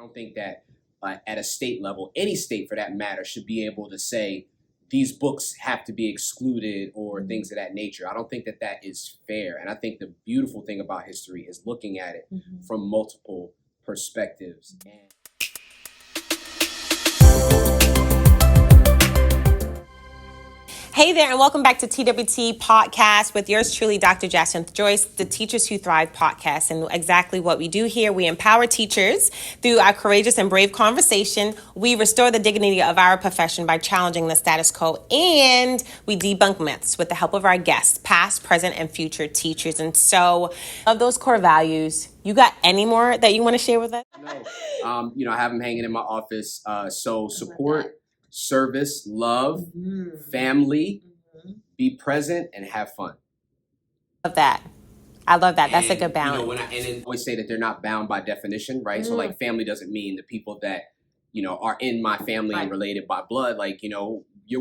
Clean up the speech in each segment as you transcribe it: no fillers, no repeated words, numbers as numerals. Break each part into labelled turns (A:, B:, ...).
A: don't think that at a state level, any state for that matter, should be able to say these books have to be excluded or things of that nature. I don't think that that is fair. And I think the beautiful thing about history is looking at it from multiple perspectives.
B: Hey there, and welcome back to TWT Podcast with yours truly, Dr. Jacinth Joyce, the Teachers Who Thrive podcast. And exactly what we do here, we empower teachers through our courageous and brave conversation. We restore the dignity of our profession by challenging the status quo, and we debunk myths with the help of our guests, past, present, and future teachers. And so, of those core values, you got any more that you want to share with us?
A: No, I have them hanging in my office. So support, service, love, family, be present, and have fun.
B: I love that. That's a good balance.
A: And I always say that they're not bound by definition, right? So like family doesn't mean the people that, are in my family and related by blood, like,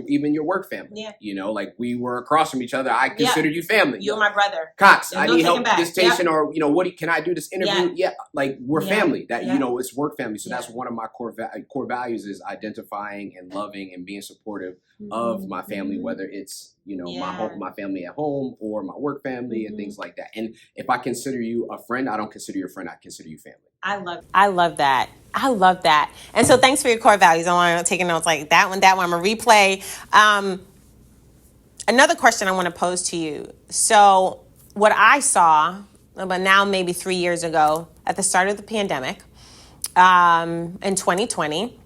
A: even your work family. Yeah. Like we were across from each other. I consider you family.
B: You're my brother.
A: Cox, I need help with this station or, can I do this interview? Yeah. Like we're family. That, it's work family. So that's one of my core values is identifying and loving and being supportive of my family, whether it's, my family at home or my work family and things like that. And if I consider you a friend, I don't consider you a friend. I consider you family.
B: I love that. And so thanks for your core values. I want to take notes like that one. I'm going to replay. Another question I want to pose to you. So what I saw, but now maybe 3 years ago at the start of the pandemic, in 2020,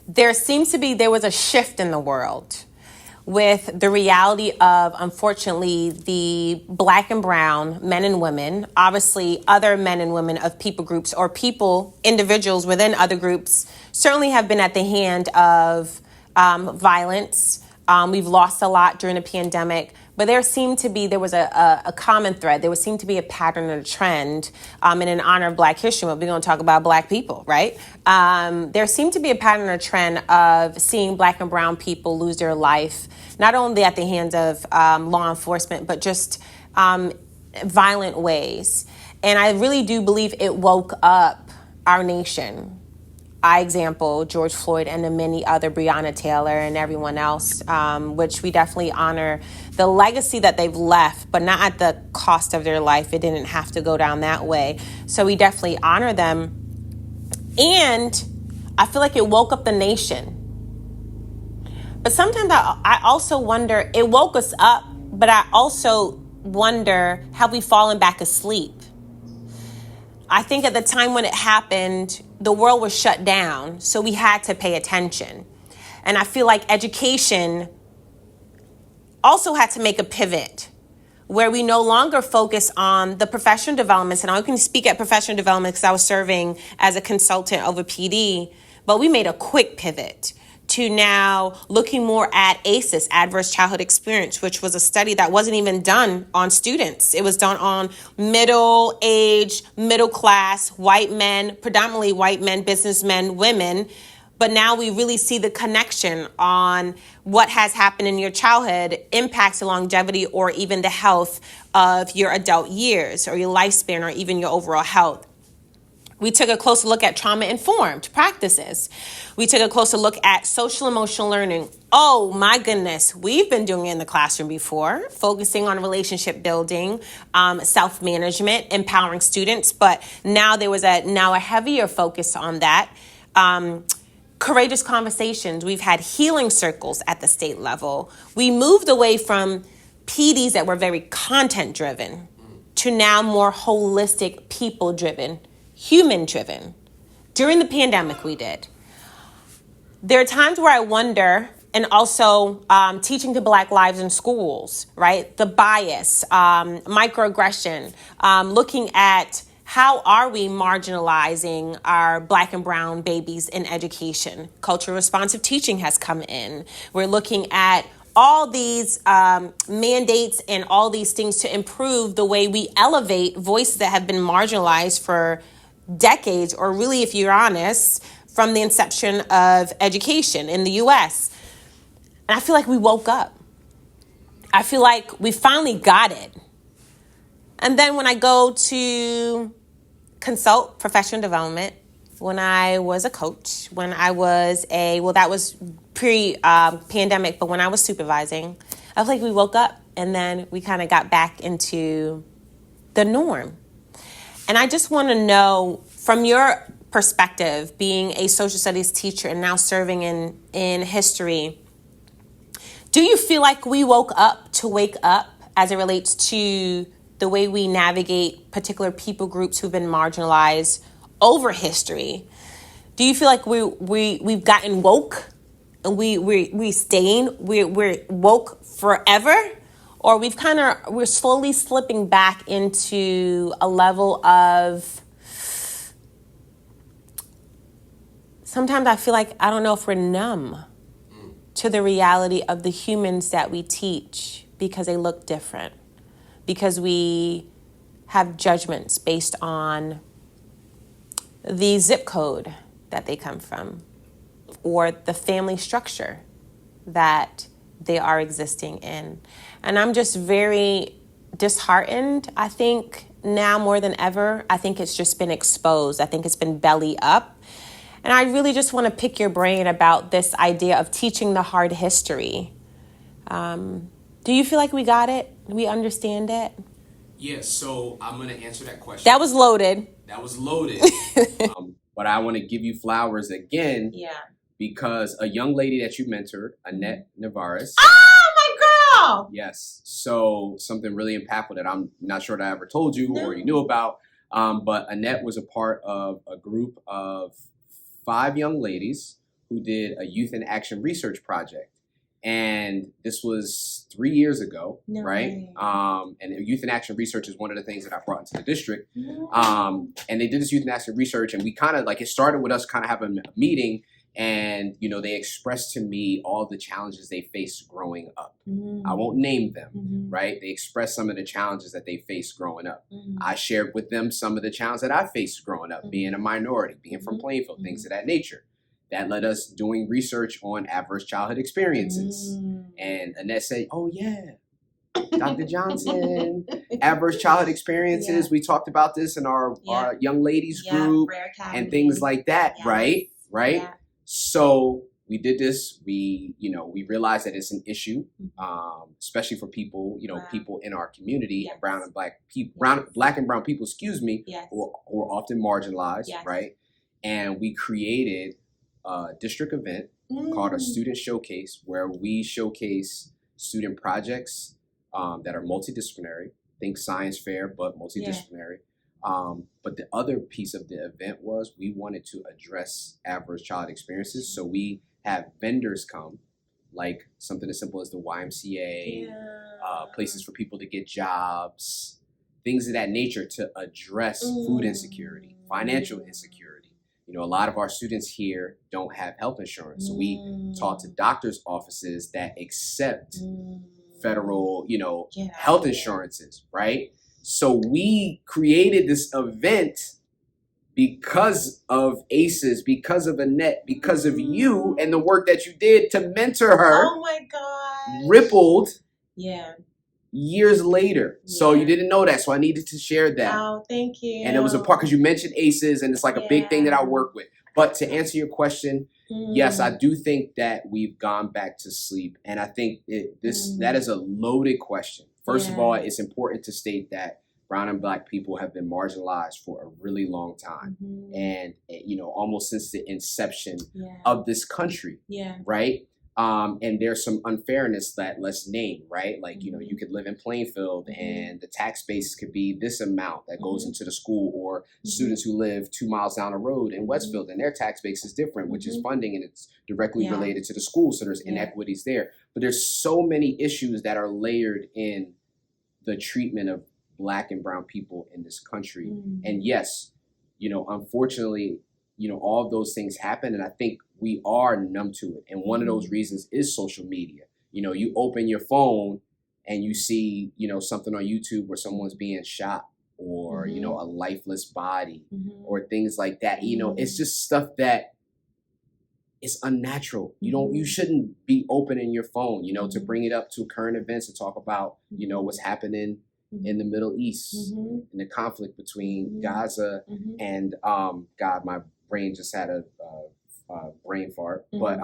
B: there was a shift in the world with the reality of, unfortunately, the Black and brown men and women, obviously other men and women of people groups or individuals within other groups, certainly have been at the hand of violence. We've lost a lot during the pandemic, but there was a common thread. There seemed to be a pattern and a trend. And in honor of Black History Month, we're going to talk about Black people, right? There seemed to be a pattern or trend of seeing Black and brown people lose their life, not only at the hands of law enforcement, but just violent ways. And I really do believe it woke up our nation. Example, George Floyd and the many other, Breonna Taylor and everyone else, which we definitely honor the legacy that they've left, but not at the cost of their life. It didn't have to go down that way. So we definitely honor them. And I feel like it woke up the nation. But sometimes I also wonder, it woke us up, but I also wonder, have we fallen back asleep? I think at the time when it happened, the world was shut down, so we had to pay attention. And I feel like education also had to make a pivot where we no longer focus on the professional developments. And I can speak at professional development because I was serving as a consultant over PD, but we made a quick pivot to now looking more at ACEs, Adverse Childhood Experience, which was a study that wasn't even done on students. It was done on middle-aged, middle-class, white men, predominantly white men, businessmen, women. But now we really see the connection on what has happened in your childhood impacts the longevity or even the health of your adult years or your lifespan or even your overall health. We took a closer look at trauma-informed practices. We took a closer look at social-emotional learning. Oh, my goodness. We've been doing it in the classroom before, focusing on relationship building, self-management, empowering students. But now there was a heavier focus on that. Courageous conversations. We've had healing circles at the state level. We moved away from PDs that were very content-driven to now more holistic, people-driven, human-driven. During the pandemic, we did. There are times where I wonder, and also teaching to Black lives in schools, right? The bias, microaggression, looking at how are we marginalizing our Black and brown babies in education. Cultural responsive teaching has come in. We're looking at all these mandates and all these things to improve the way we elevate voices that have been marginalized for decades, or really, if you're honest, from the inception of education in the U.S. And I feel like we woke up. I feel like we finally got it. And then when I go to consult professional development, when I was a coach, when I was that was pre-pandemic, but when I was supervising, I feel like we woke up and then we kind of got back into the norm. And I just want to know, from your perspective, being a social studies teacher and now serving in history, do you feel like we woke up to wake up as it relates to the way we navigate particular people groups who've been marginalized over history? Do you feel like we've gotten woke and we're woke forever? Or we're slowly slipping back into a level of, sometimes I feel like, I don't know if we're numb to the reality of the humans that we teach because they look different, because we have judgments based on the zip code that they come from or the family structure that they are existing in. And I'm just very disheartened. I think now more than ever, I think it's just been exposed. I think it's been belly up. And I really just want to pick your brain about this idea of teaching the hard history. Do you feel like we got it? We understand it?
A: Yes, so I'm going to answer that question.
B: That was loaded.
A: But I want to give you flowers again.
B: Yeah.
A: Because a young lady that you mentored, Annette Navarez.
B: Oh, my girl!
A: Yes. So something really impactful that I'm not sure that I ever told you or you knew about. But Annette was a part of a group of 5 young ladies who did a youth in action research project. And this was 3 years ago, right? And youth in action research is one of the things that I brought into the district. And they did this youth in action research, and we kind of it started with us kind of having a meeting. And, they expressed to me all the challenges they faced growing up. I won't name them, right? They expressed some of the challenges that they faced growing up. I shared with them some of the challenges that I faced growing up, being a minority, being from Plainfield, things of that nature. That led us doing research on adverse childhood experiences. And Annette said, oh, yeah, Dr. Johnson, adverse childhood experiences. We talked about this in our young ladies group and things like that, right? Yeah. So we did this. We realized that it's an issue, especially for people, people in our community, brown and black people, black and brown people, who are often marginalized, right? And we created a district event called a student showcase, where we showcase student projects that are multidisciplinary. Think science fair, but multidisciplinary. But the other piece of the event was we wanted to address adverse child experiences. So we have vendors come, like something as simple as the YMCA, places for people to get jobs, things of that nature to address food insecurity, financial insecurity. A lot of our students here don't have health insurance. So we talk to doctors' offices that accept federal, health insurances, right? So we created this event because of ACEs, because of Annette, because of you and the work that you did to mentor her.
B: Oh my God.
A: Rippled. Years later. So you didn't know that. So I needed to share that.
B: Oh, thank you.
A: And it was a part, because you mentioned ACEs, and it's like a big thing that I work with. But to answer your question, yes, I do think that we've gone back to sleep. And I think that is a loaded question. First of all, it's important to state that brown and black people have been marginalized for a really long time. And, almost since the inception of this country, right? And there's some unfairness that let's name, right? Like, you could live in Plainfield and the tax base could be this amount that goes into the school, or students who live 2 miles down the road in Westfield and their tax base is different, which is funding, and it's directly related to the school. So there's inequities there. But there's so many issues that are layered in the treatment of black and brown people in this country. And yes, unfortunately, all of those things happen. And I think we are numb to it. And one of those reasons is social media. You open your phone and you see, something on YouTube where someone's being shot, or, a lifeless body, or things like that. It's just stuff that is unnatural. You shouldn't be opening your phone, to bring it up to current events and talk about, what's happening in the Middle East, in the conflict between Gaza and my brain just had a brain fart. But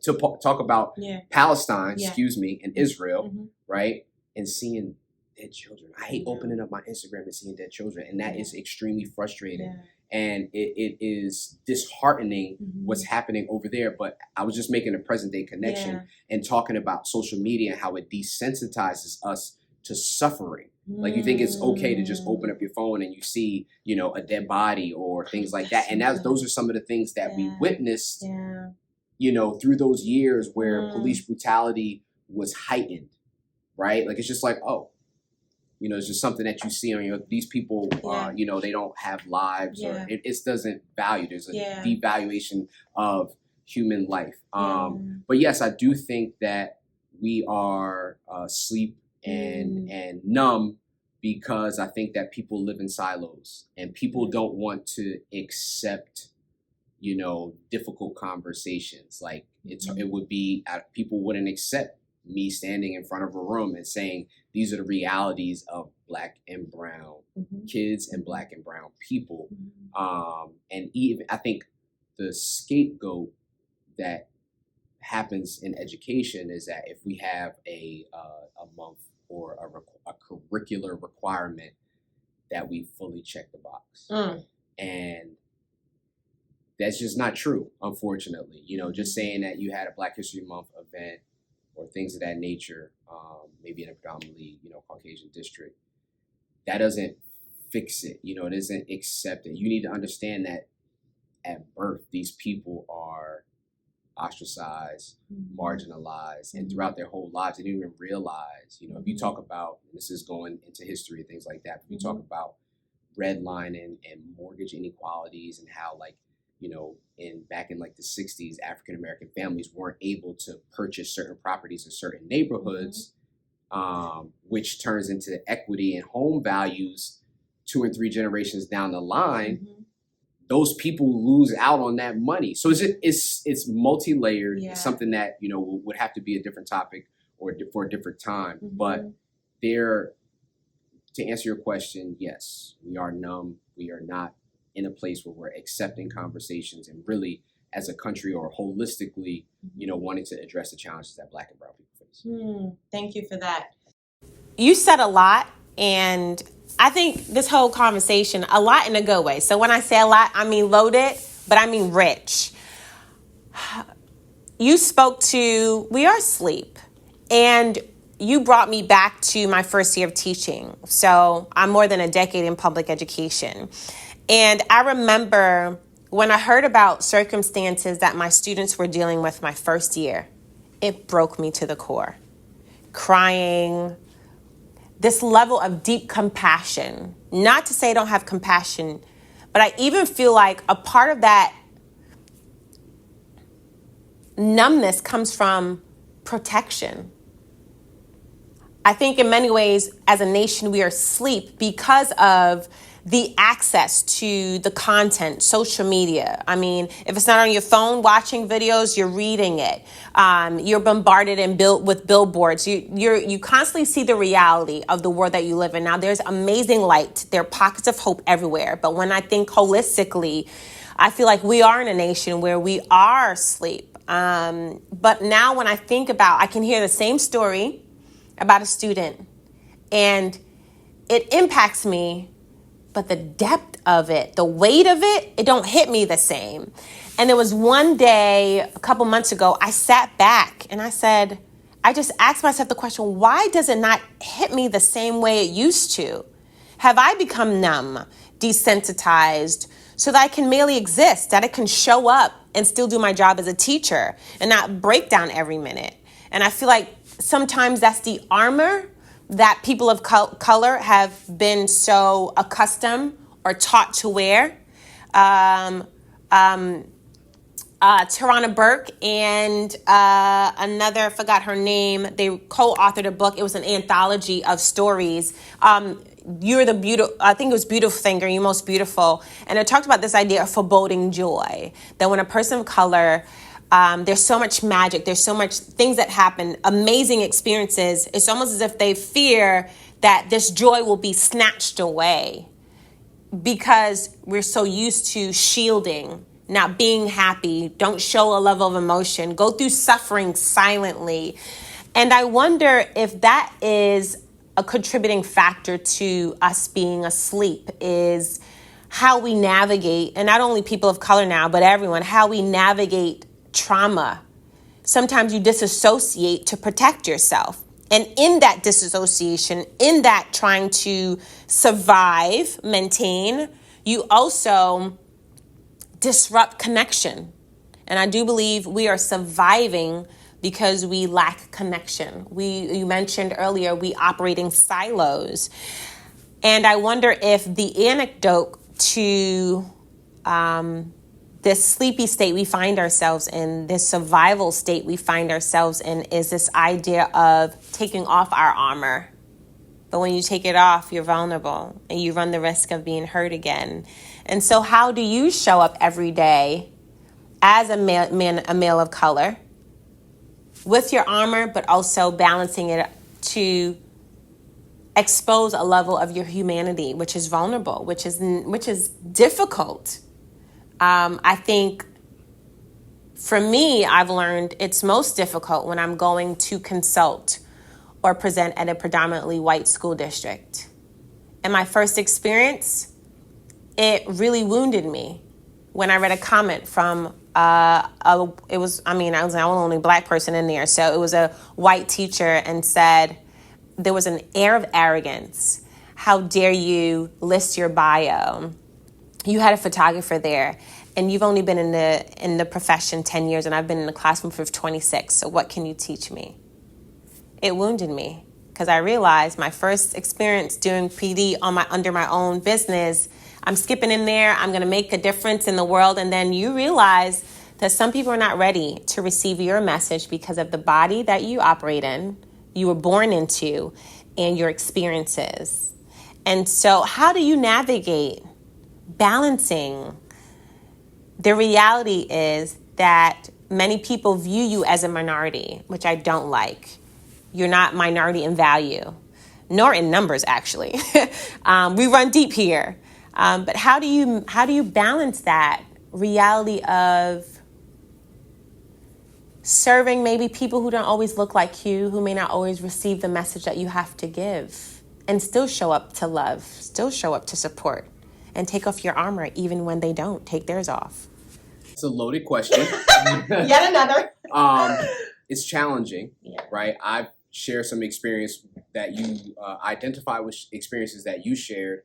A: to talk about Palestine, and Israel, right? And seeing dead children. I hate opening up my Instagram and seeing dead children. And that is extremely frustrating. Yeah. And it is disheartening what's happening over there. But I was just making a present day connection and talking about social media and how it desensitizes us to suffering. Like, you think it's okay to just open up your phone and you see, a dead body or things like that. And those are some of the things that we witnessed, through those years where police brutality was heightened, right? Like, it's just like, it's just something that you see on these people, they don't have lives, or it doesn't value. There's a devaluation of human life. But yes, I do think that we are asleep and numb, because I think that people live in silos and people don't want to accept, difficult conversations. Like, it would be, people wouldn't accept me standing in front of a room and saying, these are the realities of Black and brown kids and Black and brown people. And even, I think the scapegoat that happens in education is that if we have a month or a curricular requirement, that we fully check the box. And that's just not true, unfortunately. Just saying that you had a Black History Month event or things of that nature, maybe in a predominantly, Caucasian district, that doesn't fix it. It doesn't accept it. You need to understand that at birth, these people are ostracized, marginalized, and throughout their whole lives, they didn't even realize, if you talk about, this is going into history and things like that, if you talk about redlining and mortgage inequalities and how, like, back in like the 60s, African-American families weren't able to purchase certain properties in certain neighborhoods, which turns into equity and home values 2 and 3 generations down the line. Those people lose out on that money. So it's multi-layered. It's something that, would have to be a different topic or for a different time. But to answer your question, yes, we are numb. We are not in a place where we're accepting conversations and really, as a country or holistically, wanting to address the challenges that Black and brown people face.
B: Thank you for that. You said a lot, and I think this whole conversation, a lot in a good way. So when I say a lot, I mean loaded, but I mean rich. You spoke to, we are asleep, and you brought me back to my first year of teaching. So I'm more than a decade in public education. And I remember when I heard about circumstances that my students were dealing with my first year, it broke me to the core. Crying, this level of deep compassion. Not to say I don't have compassion, but I even feel like a part of that numbness comes from protection. I think in many ways, as a nation, we are asleep because of the access to the content, social media. I mean, if it's not on your phone watching videos, you're reading it. You're bombarded and built with billboards. You constantly see the reality of the world that you live in. Now, there's amazing light. There are pockets of hope everywhere. But when I think holistically, I feel like we are in a nation where we are asleep. But now when I think about, I can hear the same story about a student, and it impacts me. But the depth of it, the weight of it, it don't hit me the same. And there was one day a couple months ago, I sat back and I just asked myself the question, why does it not hit me the same way it used to? Have I become numb, desensitized, so that I can merely exist, that I can show up and still do my job as a teacher and not break down every minute? And I feel like sometimes that's the armor that people of color have been so accustomed or taught to wear. Tarana Burke and another, I forgot her name, they co-authored a book. It was an anthology of stories. You're the beautiful, I think it was Beautiful Thing, You're Most Beautiful. And it talked about this idea of foreboding joy, that when a person of color, there's so much magic. There's so much things that happen, amazing experiences. It's almost as if they fear that this joy will be snatched away. because we're so used to shielding, not being happy, don't show a level of emotion, go through suffering silently. And I wonder if that is a contributing factor to us being asleep, is how we navigate, and not only people of color now, but everyone, how we navigate trauma. Sometimes you disassociate to protect yourself. And in that disassociation, in that trying to survive, maintain, you also disrupt connection. And I do believe we are surviving because we lack connection. You mentioned earlier, we operate in silos. And I wonder if the antidote to this sleepy state we find ourselves in, this survival state we find ourselves in, is this idea of taking off our armor. But when you take it off, you're vulnerable and you run the risk of being hurt again. And so how do you show up every day as a male of color with your armor, but also balancing it to expose a level of your humanity, which is vulnerable, which is difficult? I think for me, I've learned it's most difficult when I'm going to consult or present at a predominantly white school district. In my first experience, it really wounded me when I read a comment from I was the only black person in there, so it was a white teacher, and said there was an air of arrogance. How dare you list your bio? You had a photographer there, and you've only been in the profession 10 years, and I've been in the classroom for 26, so what can you teach me? It wounded me because I realized my first experience doing PD under my own business, I'm skipping in there, I'm going to make a difference in the world, and then you realize that some people are not ready to receive your message because of the body that you operate in, you were born into, and your experiences. And so how do you navigate balancing? The reality is that many people view you as a minority, which I don't like. You're not minority in value, nor in numbers, actually. We run deep here. But how do you balance that reality of serving maybe people who don't always look like you, who may not always receive the message that you have to give, and still show up to love, still show up to support, and take off your armor even when they don't take theirs off?
A: It's a loaded question.
B: Yet another.
A: It's challenging,
B: yeah.
A: Right? I've shared some experience that you identify with experiences that you shared,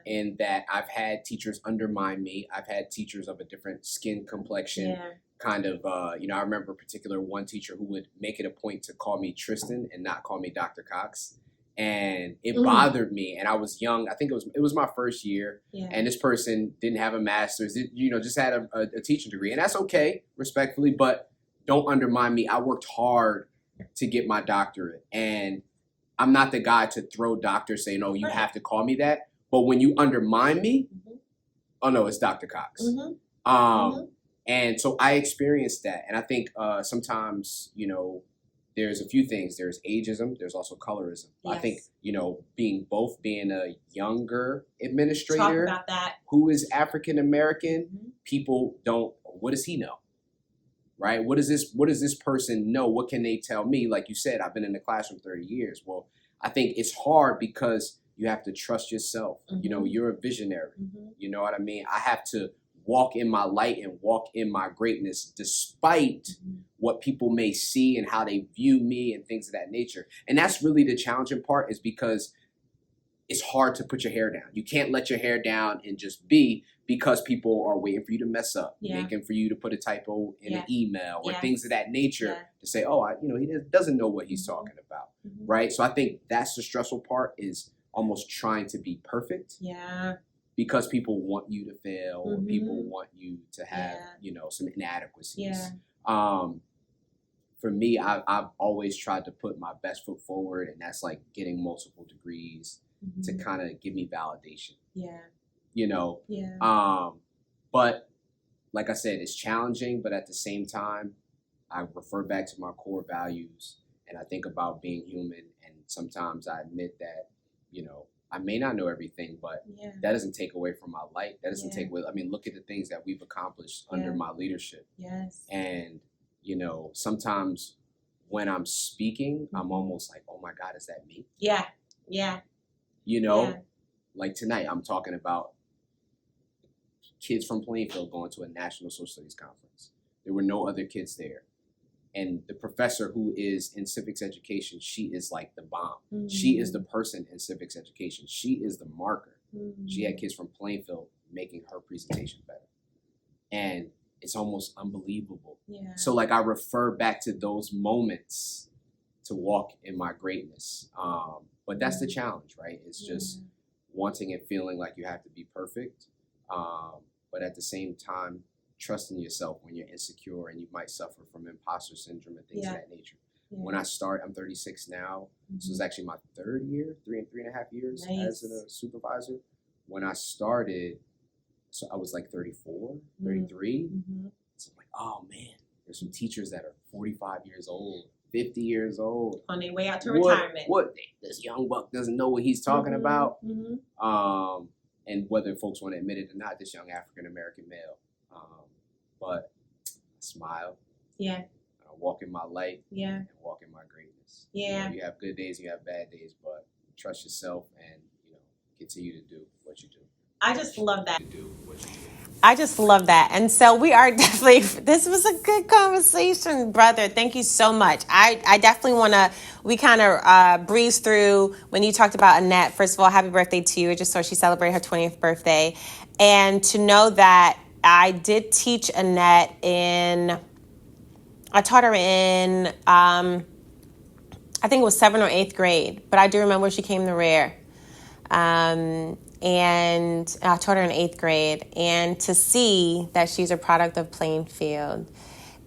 A: and that I've had teachers undermine me. I've had teachers of a different skin complexion, kind of, I remember a particular one teacher who would make it a point to call me Tristan and not call me Dr. Cox. And it bothered me, and I was young. I think it was my first year, and this person didn't have a master's. Just had a teaching degree, and that's okay, respectfully. But don't undermine me. I worked hard to get my doctorate, and I'm not the guy to throw doctor, say no, you have to call me that. But when you undermine me, oh no, it's Dr. Cox. And so I experienced that, and I think sometimes there's a few things. There's ageism. There's also colorism. Yes. I think, being a younger administrator,
B: talk about that,
A: who is African American, people don't, what does he know? Right? What does this person know? What can they tell me? Like you said, I've been in the classroom 30 years. Well, I think it's hard because you have to trust yourself. You're a visionary. You know what I mean? I have to walk in my light and walk in my greatness despite what people may see and how they view me and things of that nature. And that's really the challenging part, is because it's hard to put your hair down. You can't let your hair down and just be, because people are waiting for you to mess up, waiting for you to put a typo in an email or things of that nature to say, oh, he doesn't know what he's talking about, right? So I think that's the stressful part, is almost trying to be perfect. Because people want you to fail, or people want you to have, some inadequacies. For me, I've always tried to put my best foot forward, and that's like getting multiple degrees to kind of give me validation. But like I said, it's challenging, but at the same time, I refer back to my core values, and I think about being human, and sometimes I admit that, I may not know everything, but that doesn't take away from my light. That doesn't take away. I mean, look at the things that we've accomplished under my leadership.
B: Yes.
A: And, you know, sometimes when I'm speaking, I'm almost like, oh my God, is that me?
B: Yeah. Yeah.
A: You know, like tonight, I'm talking about kids from Plainfield going to a National Social Studies conference. There were no other kids there. And the professor who is in civics education, she is like the bomb. Mm-hmm. She is the person in civics education. She is the marker. Mm-hmm. She had kids from Plainfield making her presentation better. And it's almost unbelievable. Yeah. So like I refer back to those moments to walk in my greatness. But that's the challenge, right? It's just wanting and feeling like you have to be perfect. But at the same time, trusting yourself when you're insecure and you might suffer from imposter syndrome and things of that nature. Yeah. When I start, I'm 36 now. So it's actually my third year, three and a half years as a supervisor. When I started, so I was like 34, 33. So I'm like, oh man, there's some teachers that are 45 years old, 50 years old.
B: On their way out to retirement.
A: What? This young buck doesn't know what he's talking about. And whether folks want to admit it or not, this young African-American male. But I smile. Yeah. I walk in my light. Yeah. And walk in my greatness. Yeah. You know, you have good days, you have bad days, but trust yourself and, you know, continue to do what you do.
B: I just love that. I just love that. And so we are definitely, this was a good conversation, brother. Thank you so much. I definitely want to, we kind of breeze through when you talked about Annette. First of all, happy birthday to you. I just saw she celebrated her 20th birthday. And to know that I did teach Annette I taught her in, I think it was 7th or 8th grade, but I do remember she came to Rare. And I taught her in 8th grade. And to see that she's a product of Plainfield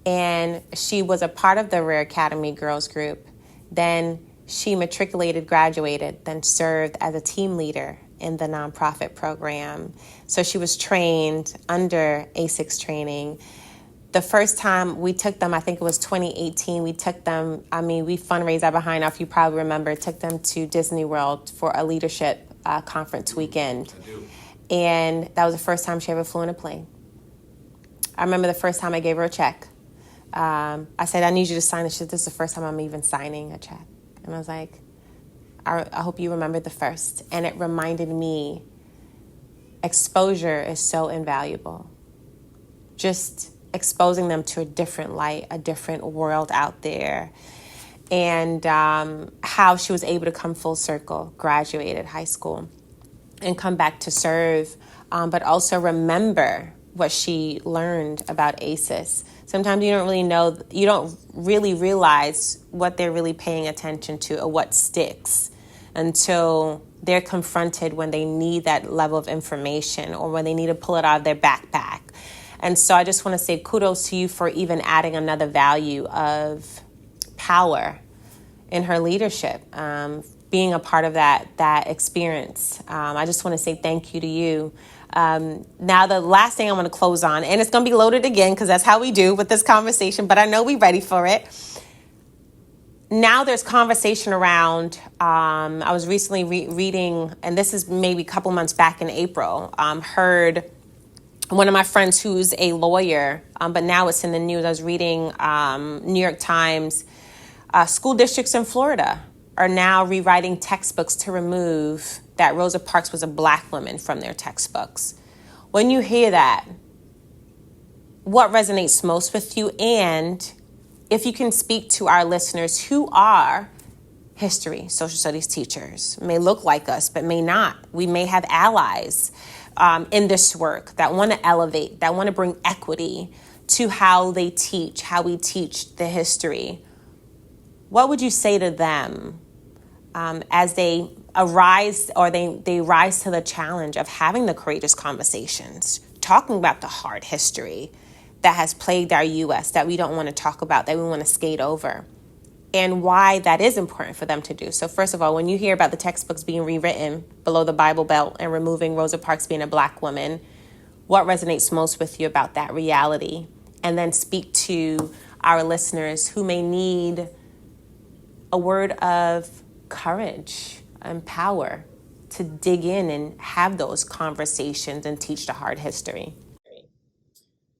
B: and she was a part of the Rare Academy Girls Group, then she matriculated, graduated, then served as a team leader in the nonprofit program. So she was trained under ASICS training. The first time we took them, I think it was 2018, we took them, we fundraised at Behind Off, you probably remember, took them to Disney World for a leadership conference weekend. And that was the first time she ever flew in a plane. I remember the first time I gave her a check. I said, I need you to sign this. She said, this is the first time I'm even signing a check. And I was like, I hope you remembered the first. And it reminded me, exposure is so invaluable. Just exposing them to a different light, a different world out there. And how she was able to come full circle, graduated high school, and come back to serve, but also remember what she learned about ACES. Sometimes you don't really realize what they're really paying attention to or what sticks until they're confronted when they need that level of information or when they need to pull it out of their backpack. And so I just want to say kudos to you for even adding another value of power in her leadership, being a part of that experience. I just want to say thank you to you. Now, the last thing I want to close on, and it's going to be loaded again because that's how we do with this conversation, but I know we're ready for it. Now there's conversation around, I was recently reading, and this is maybe a couple months back in April, heard one of my friends who's a lawyer, but now it's in the news. I was reading New York Times. School districts in Florida are now rewriting textbooks to remove that Rosa Parks was a black woman from their textbooks. When you hear that, what resonates most with you? And if you can speak to our listeners who are history, social studies teachers, may look like us, but may not. We may have allies in this work that want to elevate, that want to bring equity to how they teach, how we teach the history. What would you say to them as they arise or they rise to the challenge of having the courageous conversations, talking about the hard history that has plagued our U.S., that we don't want to talk about, that we want to skate over, and why that is important for them to do? So first of all, when you hear about the textbooks being rewritten below the Bible Belt and removing Rosa Parks being a black woman, what resonates most with you about that reality? And then speak to our listeners who may need a word of courage and power to dig in and have those conversations and teach the hard history?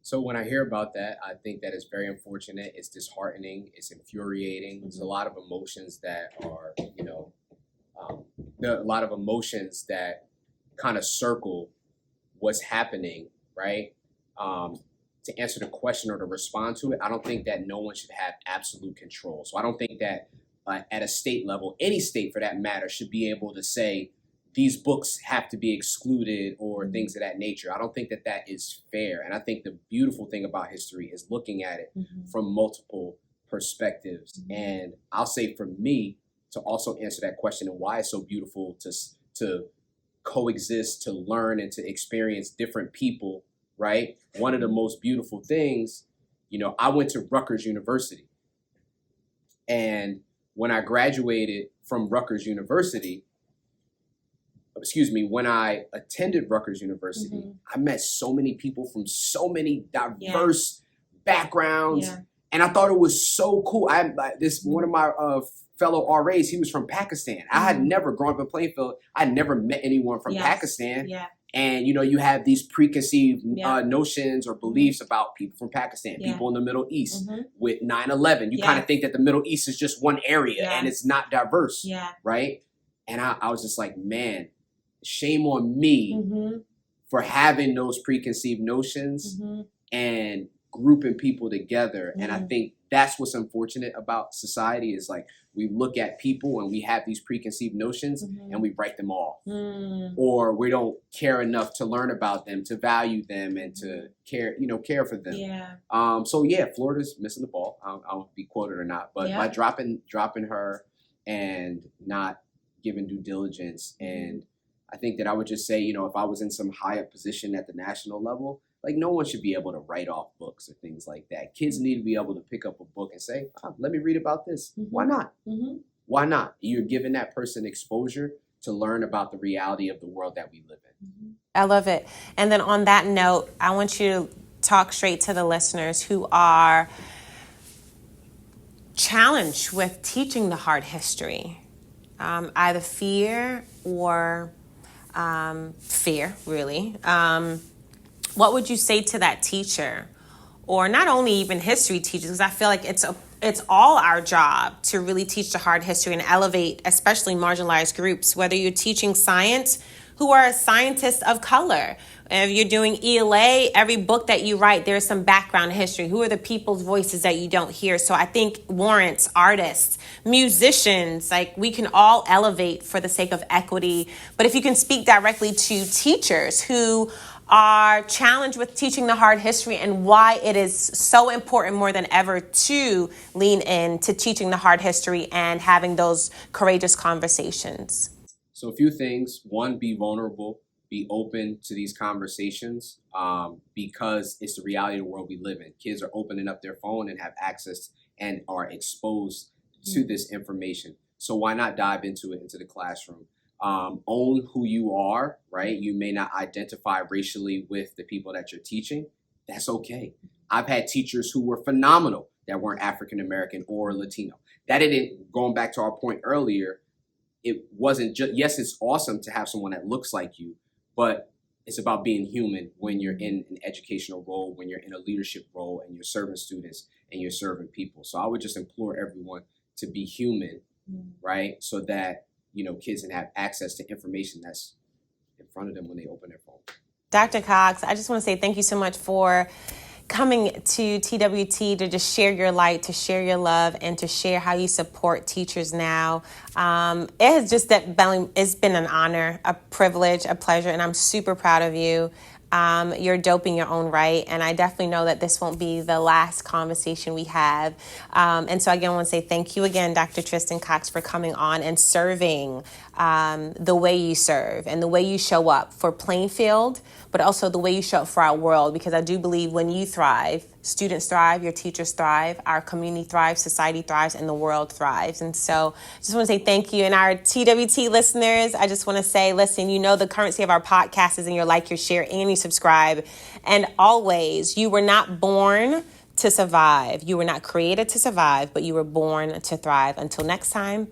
A: So when I hear about that, I think that it's very unfortunate. It's disheartening. It's infuriating. There's a lot of emotions that are, there are a lot of emotions that kind of circle what's happening, right? To answer the question or to respond to it, I don't think that no one should have absolute control. So I don't think that at a state level, any state for that matter, should be able to say these books have to be excluded or things of that nature. I don't think that that is fair. And I think the beautiful thing about history is looking at it from multiple perspectives. And I'll say for me, to also answer that question and why it's so beautiful to coexist, to learn and to experience different people, right? One of the most beautiful things, I went to Rutgers University. And when I graduated from Rutgers University, when I attended Rutgers University, I met so many people from so many diverse backgrounds. Yeah. And I thought it was so cool. One of my fellow RAs, he was from Pakistan. I had never grown up in Plainfield. I had never met anyone from Pakistan. Yeah. And, you have these preconceived notions or beliefs about people from Pakistan, people in the Middle East. With 9/11, you kind of think that the Middle East is just one area and it's not diverse, right? And I was just like, man, shame on me for having those preconceived notions and grouping people together. And I think that's what's unfortunate about society is like we look at people and we have these preconceived notions and we write them off. Or we don't care enough to learn about them, to value them and to care for them. Yeah. Florida's missing the ball. I don't be quoted or not, but by dropping her and not giving due diligence. And I think that I would just say, if I was in some higher position at the national level, like no one should be able to write off books or things like that. Kids need to be able to pick up a book and say, let me read about this. Why not? Why not? You're giving that person exposure to learn about the reality of the world that we live in.
B: I love it. And then on that note, I want you to talk straight to the listeners who are challenged with teaching the hard history. Either fear or fear, really. What would you say to that teacher? Or not only even history teachers, because I feel like it's all our job to really teach the hard history and elevate, especially marginalized groups, whether you're teaching science, who are scientists of color. If you're doing ELA, every book that you write, there's some background history. Who are the people's voices that you don't hear? So I think warrants, artists, musicians, like we can all elevate for the sake of equity. But if you can speak directly to teachers who are challenged with teaching the hard history and why it is so important more than ever to lean in to teaching the hard history and having those courageous conversations.
A: So a few things. One, be vulnerable, be open to these conversations because it's the reality of the world we live in. Kids are opening up their phone and have access and are exposed to this information. So why not dive into it, into the classroom? Own who you are, right? You may not identify racially with the people that you're teaching. That's okay. I've had teachers who were phenomenal that weren't African American or Latino. That didn't, going back to our point earlier, it wasn't just, yes, it's awesome to have someone that looks like you, but it's about being human when you're in an educational role, when you're in a leadership role and you're serving students and you're serving people. So I would just implore everyone to be human, right? So that kids can have access to information that's in front of them when they open their phone.
B: Dr. Cox, I just want to say thank you so much for coming to TWT to just share your light, to share your love, and to share how you support teachers now. It's been an honor, a privilege, a pleasure, and I'm super proud of you. You're dope in your own right, and I definitely know that this won't be the last conversation we have. And so again, I want to say thank you again, Dr. Tristan Cox, for coming on and serving the way you serve and the way you show up for Plainfield, but also the way you show up for our world, because I do believe when you thrive, students thrive, your teachers thrive, our community thrives, society thrives, and the world thrives. And so I just want to say thank you. And our TWT listeners, I just want to say, listen, the currency of our podcast is in your like, your share, and you subscribe. And always, you were not born to survive. You were not created to survive, but you were born to thrive. Until next time,